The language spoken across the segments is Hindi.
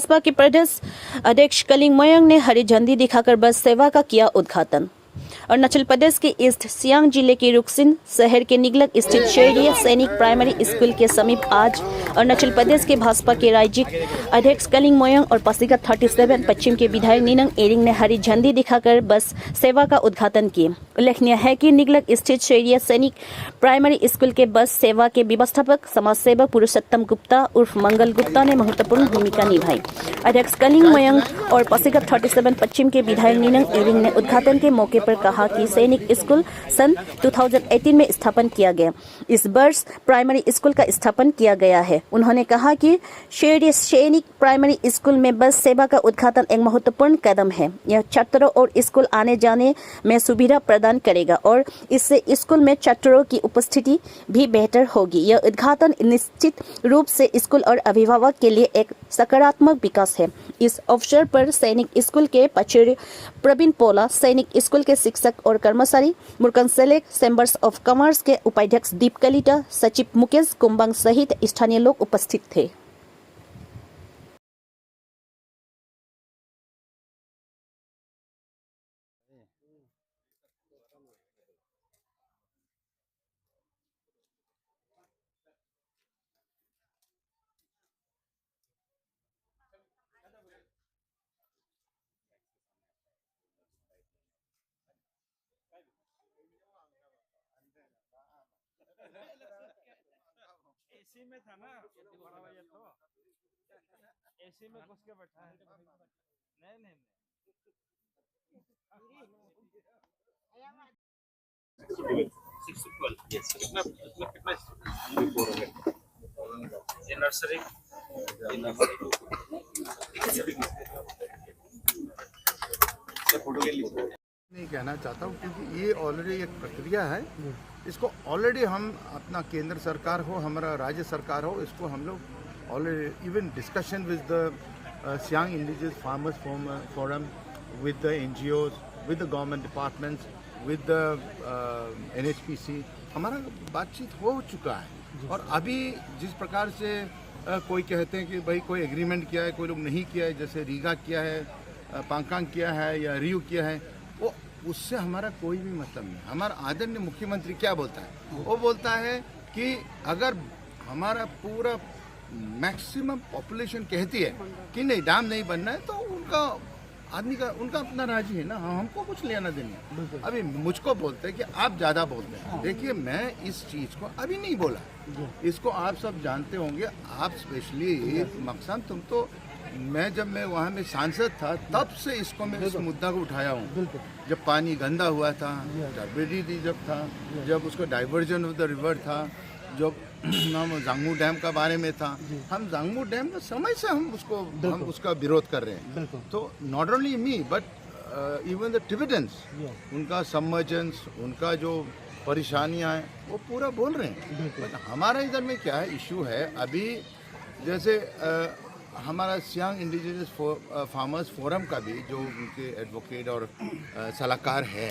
भाजपा के प्रदेश अध्यक्ष कलिंग मोयोंग ने हरी झंडी दिखाकर बस सेवा का किया उद्घाटन। अरुणाचल प्रदेश के ईस्ट सियांग जिले के रुकसिन शहर के निगलक स्थित शहरीय सैनिक प्राइमरी स्कूल के समीप आज अरुणाचल प्रदेश के भाजपा के राज्य अध्यक्ष कलिंग मोयोंग और पासीघाट 37 पश्चिम के विधायक निनंग एरिंग ने हरी झंडी दिखाकर बस सेवा का उद्घाटन किया। उल्लेखनीय है कि निगलक स्थित शहरीय सैनिक प्राइमरी स्कूल के बस सेवा के व्यवस्थापक समाज सेवक पुरुषोत्तम गुप्ता उर्फ मंगल गुप्ता ने महत्वपूर्ण भूमिका निभाई। अध्यक्ष कलिंग मोयोंग और पासीघाट 37 पश्चिम के विधायक निनंग एरिंग ने उद्घाटन के मौके पर कहा कि सैनिक स्कूल सन 2018 में स्थापन किया गया। इस वर्ष प्राइमरी स्कूल का स्थापन किया गया है। उन्होंने कहा कि शहरीय सैनिक प्राइमरी स्कूल में बस सेवा का उद्घाटन एक महत्वपूर्ण कदम है। यह छात्रों और स्कूल आने जाने में सुविधा प्रदान करेगा और इससे स्कूल में छात्रों की उपस्थिति भी बेहतर होगी। यह उद्घाटन निश्चित रूप से स्कूल और अभिभावक के लिए एक सकारात्मक विकास है। इस अवसर पर सैनिक स्कूल के प्राचार्य प्रवीण पोला, सैनिक स्कूल के शिक्षक और कर्मचारी, मुर्कन सेलेक्ट चैम्बर्स ऑफ कॉमर्स के उपाध्यक्ष दीप कलिता, सचिव मुकेश कुंबांग सहित स्थानीय लोग उपस्थित थे। एसी में था ना बड़ा भैया, तो एसी में घुस के बैठा है। नहीं नहीं ये नर्सरी नहीं कहना चाहता हूँ क्योंकि ये ऑलरेडी एक प्रक्रिया है। इसको ऑलरेडी हम अपना केंद्र सरकार हो, हमारा राज्य सरकार हो, इसको हम लोग already even discussion with the Siang indigenous farmers forum, with the NGOs, with the government departments, with the NHPC, हमारा बातचीत हो चुका है। और अभी जिस प्रकार से कोई कहते हैं कि भाई कोई एग्रीमेंट किया है, कोई लोग नहीं किया है, जैसे रीगा किया है, पांगकांग किया है या रियू किया है, वो उससे हमारा कोई भी मतलब नहीं। हमारा आदरणीय मुख्यमंत्री क्या बोलता है? वो बोलता है कि अगर हमारा पूरा मैक्सिमम पॉपुलेशन कहती है कि नहीं डैम नहीं बनना है, तो उनका आदमी का उनका अपना राजी है ना, हमको कुछ लेना देना है। अभी मुझको बोलते हैं कि आप ज़्यादा बोलते हैं। देखिए, मैं इस चीज़ को अभी नहीं बोला, इसको आप सब जानते होंगे। आप स्पेशली मकसद तुम तो जब मैं वहाँ में सांसद था तब से इसको मैं इस मुद्दा को उठाया हूँ। जब पानी गंदा हुआ था, टर्बिडिटी जब था, जब उसका डाइवर्जन ऑफ द रिवर था, जब हम जांगमू डैम का बारे में था, हम जांगमू डैम का समय से हम उसका विरोध कर रहे हैं। तो not only me but even the Tibetans, उनका सबमर्जेंस, उनका जो परेशानियाँ हैं वो पूरा बोल रहे हैं। बट हमारा इधर में क्या है इशू है, अभी जैसे हमारा सियांग इंडिजिनस फार्मर्स फोरम का भी जो उनके एडवोकेट और सलाहकार है,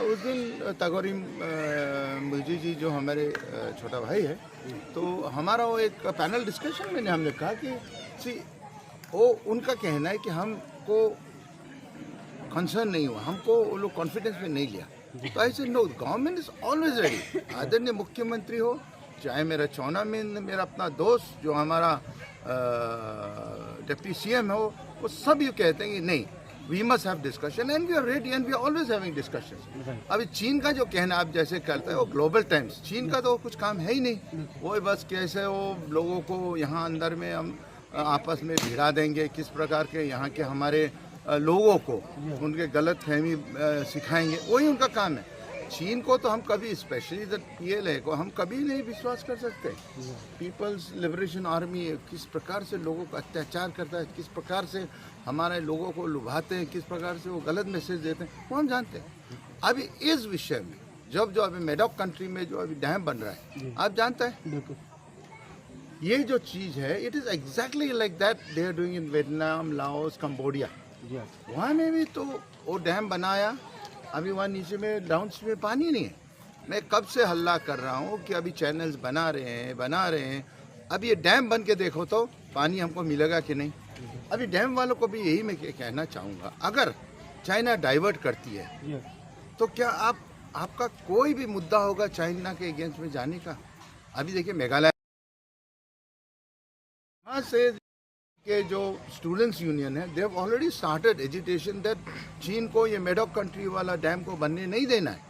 उस दिन तगोरी मुलजी जी जो हमारे छोटा भाई है, तो हमारा वो एक पैनल डिस्कशन में हमने कहा कि वो उनका कहना है कि हमको कंसर्न नहीं हुआ, हमको वो लोग कॉन्फिडेंस में नहीं लिया। तो ऐसे no, government is always ready. आदरणीय मुख्यमंत्री हो, चाहे मेरा चौना में मेरा अपना दोस्त जो हमारा डिप्टी CM हो, वो सब ये कहते हैं कि नहीं, we must have discussion and we are ready and we are always having discussion. अभी चीन का जो कहना आप जैसे करते हैं वो ग्लोबल टाइम्स, चीन का तो कुछ काम है ही नहीं। वो बस कैसे वो लोगों को यहाँ अंदर में हम आपस में भिड़ा देंगे, किस प्रकार के यहाँ के हमारे लोगों को उनके गलत फहमी सिखाएंगे, वही उनका काम है। चीन को तो हम कभी, स्पेशली द PLA को हम कभी नहीं विश्वास कर सकते। पीपल्स लिबरेशन आर्मी किस प्रकार से लोगों को अत्याचार करता है, किस प्रकार से हमारे लोगों को लुभाते हैं, किस प्रकार से वो गलत मैसेज देते हैं, वो हम जानते हैं। अभी इस विषय में जो अभी मेडॉक कंट्री में जो अभी डैम बन रहा है, आप जानते हैं ये जो चीज़ है, it is exactly like that they are doing in Vietnam, Laos, Cambodia. वहाँ में भी तो वो डैम बनाया, अभी वहाँ नीचे में डाउन में पानी नहीं है। मैं कब से हल्ला कर रहा हूँ कि अभी चैनल्स बना रहे हैं। अब ये डैम बन के देखो तो पानी हमको मिलेगा कि नहीं। अभी डैम वालों को भी यही मैं कहना चाहूँगा, अगर चाइना डाइवर्ट करती है तो क्या आपका कोई भी मुद्दा होगा चाइना के अगेंस्ट में जाने का? अभी देखिए मेघालय वहाँ से के जो स्टूडेंट्स यूनियन है, they have already started agitation that चीन को ये मेडोक कंट्री वाला डैम को बनने नहीं देना है,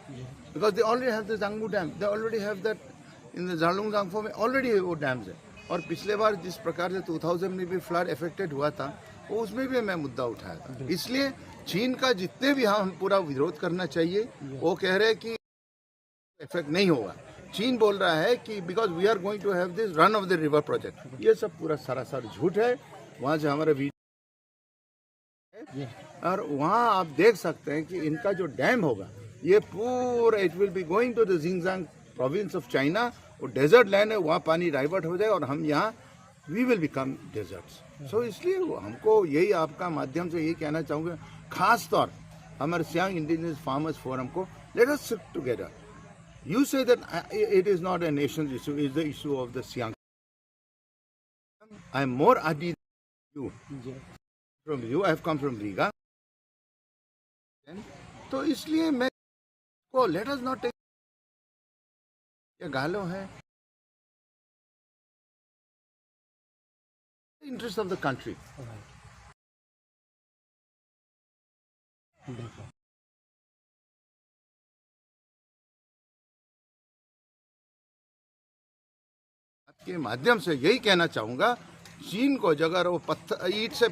because they already have the Zangmu dam, they already have that in the Yarlung Tsangpo में ऑलरेडी वो डैम्स है। और पिछले बार जिस प्रकार से 2000 में भी फ्लड इफेक्टेड हुआ था, वो उसमें भी मैं मुद्दा उठाया था। इसलिए चीन का जितने भी हम पूरा विरोध करना चाहिए, वो कह रहे हैं कि इफेक्ट नहीं होगा। चीन बोल रहा है कि because we are going to have this run of the river project, ये सब पूरा सरासर झूठ है। वहाँ से हमारा वीडियो और वहाँ आप देख सकते हैं कि इनका जो डैम होगा ये पूरा it will be going to the Xinjiang province of China, वो डेजर्ट लैंड है, वहाँ पानी डाइवर्ट हो जाए और हम यहाँ we will become deserts. So इसलिए हमको यही आपका माध्यम से यही कहना चाहूँगा, खास तौर हमारे सियांग इंडिजिनस फार्मर्स फोरम को, let us sit together. You say that it is not a nation's issue, it is the issue of the Siang. I am more adi than you. From you, I have come from Riga. तो इसलिए मैं को let us not take ये गालों है interest of the country. के माध्यम से यही कहना चाहूँगा, चीन को अगर वो पत्थर ईंट से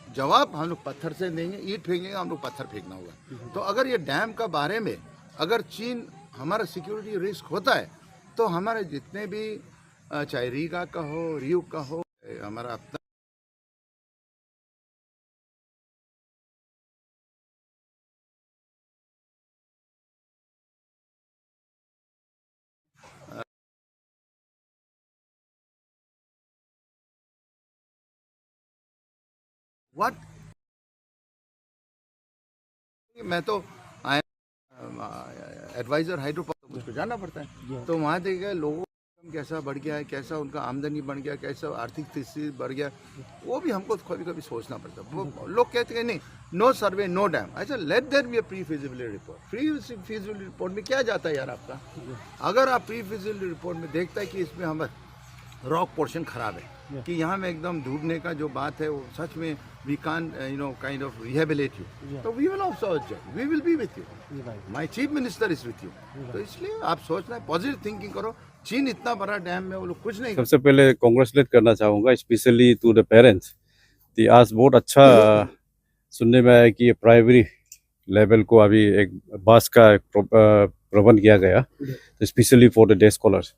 जवाब हम लोग पत्थर से देंगे, ईंट फेंकेंगे, हम लोग पत्थर फेंकना होगा। तो अगर ये डैम का बारे में अगर चीन हमारा सिक्योरिटी रिस्क होता है, तो हमारे जितने भी चाहे रीगा का हो, रियू का हो, हमारा अपना व्हाट मैं तो एडवाइजर हाइड्रो पावर मुझको जाना पड़ता है, तो वहाँ देखेगा लोगों का कैसा बढ़ गया है, कैसा उनका आमदनी बढ़ गया, कैसा आर्थिक स्थिति बढ़ गया, वो भी हमको कभी कभी सोचना पड़ता है। वो लोग कहते हैं नहीं, नो सर्वे नो डैम। अच्छा, let there be a pre feasibility report. Pre feasibility report में क्या जाता है यार आपका? अगर आप प्री फिजिबिलिटी रिपोर्ट में देखता है कि इसमें हमारा रॉक पोर्शन खराब है, कि यहाँ में एकदम डूबने का जो बात है वो सच में we can kind of rehabilitate you, तो we will also we will be with you, my chief minister is with you. तो इसलिए आप सोचना है, पॉजिटिव थिंकिंग करो। चीन इतना बड़ा डैम में वो लोग कुछ नहीं। सबसे पहले कांग्रेचुलेट करना चाहूँगा स्पेशली टू द पेरेंट्स। तो आज बहुत अच्छा सुनने में आया कि प्राइमरी लेवल को अभी एक बस का प्रबंध किया गया, तो specially for the day scholars.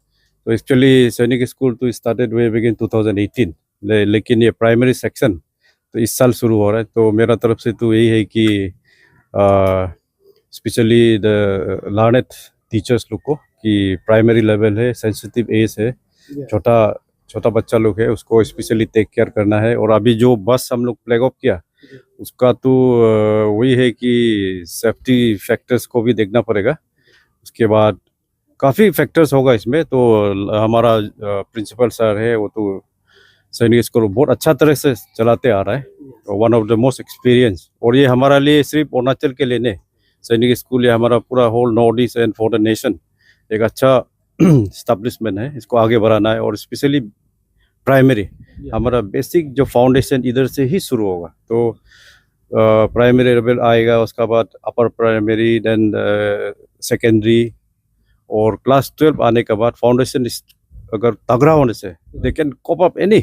तो एक्चुअली सैनिक स्कूल तो स्टार्टेड वे बिगिन 2018, लेकिन ये प्राइमरी सेक्शन तो इस साल शुरू हो रहा है। तो मेरा तरफ से तो यही है कि स्पेशली द लर्नेड टीचर्स लोग को कि प्राइमरी लेवल है, सेंसिटिव एज है, छोटा बच्चा लोग है, उसको स्पेशली टेक केयर करना है। और अभी जो बस हम लोग फ्लैग ऑफ किया उसका तो वही है कि सेफ्टी फैक्टर्स को भी देखना पड़ेगा। उसके बाद काफ़ी फैक्टर्स होगा इसमें। तो हमारा प्रिंसिपल सर है, वो तो सैनिक स्कूल बहुत अच्छा तरह से चलाते आ रहा है, one of the most experience. और ये हमारा लिए सिर्फ अरुणाचल के लिए नहीं, सैनिक स्कूल ये हमारा पूरा whole north east and for the nation एक अच्छा स्टैब्लिशमेंट है, इसको आगे बढ़ाना है। और स्पेशली प्राइमरी हमारा बेसिक जो फाउंडेशन इधर से ही शुरू होगा। तो प्राइमरी लेवल आएगा, उसके बाद अपर प्राइमरी, देन सेकेंडरी, और क्लास 12 आने के बाद फाउंडेशन अगर तगड़ा होने से they can cope up any.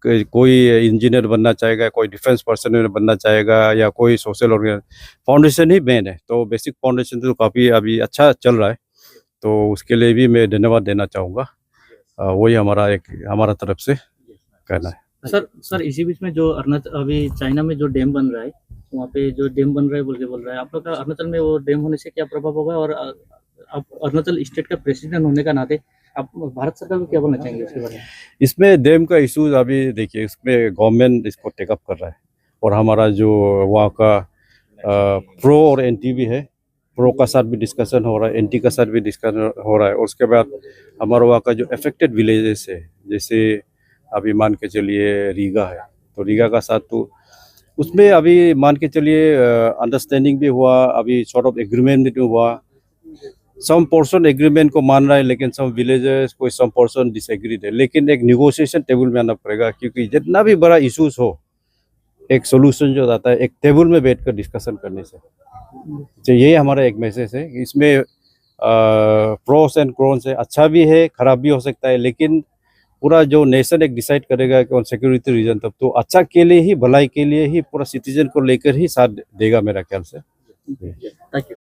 कोई इंजीनियर बनना चाहेगा, कोई डिफेंस पर्सन बनना चाहेगा, या कोई सोशल ऑर्गेनाइजेशन, फाउंडेशन ही मेन है। तो बेसिक फाउंडेशन तो काफ़ी अभी अच्छा चल रहा है, तो उसके लिए भी मैं धन्यवाद देना चाहूँगा। वही हमारा तरफ से कहना है। सर इसी बीच में जो अरुणाचल अभी चाइना में जो डैम बन रहा है, वहाँ पे जो डैम बन रहा है बोल रहा है, आप लोग का अरुणाचल में वो डैम होने से क्या प्रभाव होगा? और आप अरुणाचल स्टेट का प्रेसिडेंट होने का नाते आप भारत सरकार को क्या बोलना चाहेंगे इसके बारे में? इसमें डैम का इशूज अभी देखिए, इसमें गवर्नमेंट इसको टेकअप कर रहा है, और हमारा जो वहाँ का प्रो और एंटी भी है, प्रो का साथ भी डिस्कशन हो रहा है, एंटी का साथ भी डिस्कशन हो रहा है। और उसके बाद हमारा वहाँ का जो अफेक्टेड विलेजेस है, जैसे अभी मान के चलिए रीगा है, तो रीगा का साथ तो उसमें अभी मान के चलिए अंडरस्टैंडिंग भी हुआ, अभी सॉर्ट ऑफ एग्रीमेंट भी हुआ। सम पोर्शन एग्रीमेंट को मान रहा है, लेकिन सम विलेजेस कोई सम पोर्शन डिसएग्रीड है। लेकिन एक निगोशिएशन टेबल में आना पड़ेगा, क्योंकि जितना भी बड़ा इश्यूज हो, एक सोल्यूशन जो आता है एक टेबल में बैठकर डिस्कशन करने से। तो यही हमारा एक मैसेज है। इसमें प्रोस एंड कॉन्स है, अच्छा भी है, खराब भी हो सकता है, लेकिन पूरा जो नेशन एक डिसाइड करेगा कि ऑन सिक्योरिटी रीजन, तब तो अच्छा के लिए ही, भलाई के लिए ही, पूरा सिटीजन को लेकर ही साथ देगा मेरा ख्याल से। Thank you.